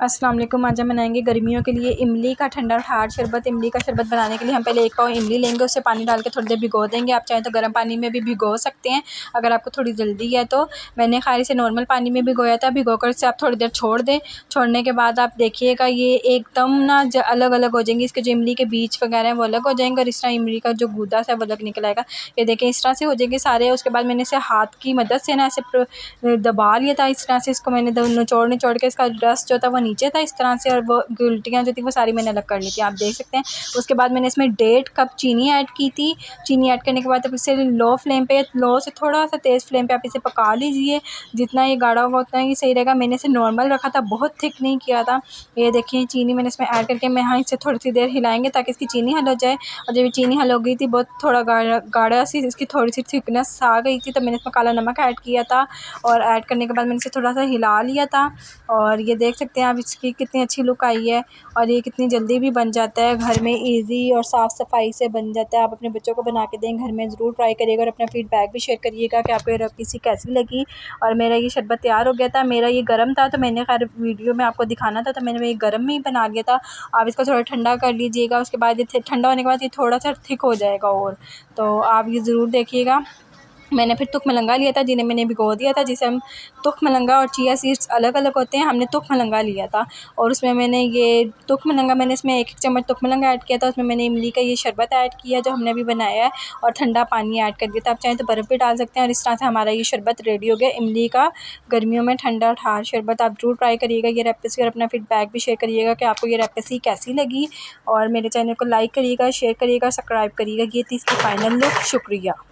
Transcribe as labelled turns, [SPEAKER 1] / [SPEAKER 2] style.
[SPEAKER 1] अस्सलाम वालेकुम। आज हम बनाएंगे गर्मियों के लिए इमली का ठंडा ठार शरबत। इमली का शरबत बनाने के लिए हम पहले 1 पाव इमली लेंगे, उससे पानी डाल के थोड़ी देर भिगो देंगे। आप चाहें तो गर्म पानी में भी भिगो सकते हैं अगर आपको थोड़ी जल्दी है तो। मैंने खाली से नॉर्मल पानी में भिगोया था। भिगो कर से आप थोड़ी देर छोड़ दें। छोड़ने के बाद आप देखिएगा ये एकदम ना अलग अलग हो जाएंगी। इसके जो इमली के बीज वगैरह हैं वो अलग हो जाएंगे और इस तरह इमली का जो गूदा है वो अलग निकल आएगा। ये देखें इस तरह से हो जाएंगे सारे। उसके बाद मैंने इसे हाथ की मदद से ना ऐसे दबा लिया था। इस तरह से इसको मैंने निचोड़ के इसका रस जो था वो नीचे था इस तरह से, और वो गुलटियाँ जो थी वो सारी मैंने अलग कर ली थी, आप देख सकते हैं। उसके बाद मैंने इसमें 1.5 कप चीनी ऐड की थी। चीनी ऐड करने के बाद अब इसे लो फ्लेम पे, लो से थोड़ा सा तेज़ फ्लेम पे आप इसे पका लीजिए। जितना ये गाढ़ा होगा उतना ही सही रहेगा। मैंने इसे नॉर्मल रखा था, बहुत थिक नहीं किया था। ये देखिए चीनी मैंने इसमें ऐड करके मैं इसे थोड़ी सी देर हिलाएंगे ताकि इसकी चीनी हल हो जाए। और जब ये चीनी हल हो गई थी, बहुत थोड़ा गाढ़ा सी इसकी थोड़ी सी थिकनेस आ गई थी, तो मैंने इसमें काला नमक ऐड किया था। और ऐड करने के बाद मैंने इसे थोड़ा सा हिला लिया था। और ये देख सकते हैं आप इसकी कितनी अच्छी लुक आई है और ये कितनी जल्दी भी बन जाता है, घर में इजी और साफ़ सफाई से बन जाता है। आप अपने बच्चों को बना के दें, घर में ज़रूर ट्राई करिएगा और अपना फीडबैक भी शेयर करिएगा कि आपको ये रेसिपी कैसी लगी। और मेरा ये शरबत तैयार हो गया था। मेरा ये गर्म था तो मैंने खैर वीडियो में आपको दिखाना था, तो मैंने ये गर्म में ही बना लिया था। आप इसको थोड़ा ठंडा कर लीजिएगा। उसके बाद ये ठंडा होने के बाद ये थोड़ा सा थिक हो जाएगा और, तो आप ये ज़रूर देखिएगा। मैंने फिर तुख मलंगा लिया था जिन्हें मैंने भिगो दिया था, जिसे हम तुख मलंगा और चिया सीड्स अलग अलग होते हैं। हमने तुख मलंगा लिया था और उसमें मैंने ये तुख मलंगा, मैंने इसमें 1 चम्मच तुख मलंगा ऐड किया था। उसमें मैंने इमली का ये शरबत ऐड किया जो हमने अभी बनाया है और ठंडा पानी ऐड कर दिया था। आप चाहें तो बर्फ़ भी डाल सकते हैं। और इस तरह से हमारा ये शरबत रेडी हो गया, इमली का गर्मियों में ठंडा ठार शरबत। आप ज़रूर ट्राई करिएगा ये रेसिपी और अपना फीडबैक भी शेयर करिएगा कि आपको ये रेसिपी कैसी लगी। और मेरे चैनल को लाइक करिएगा, शेयर करिएगा, सब्सक्राइब करिएगा। ये थी इसकी फाइनल लुक। शुक्रिया।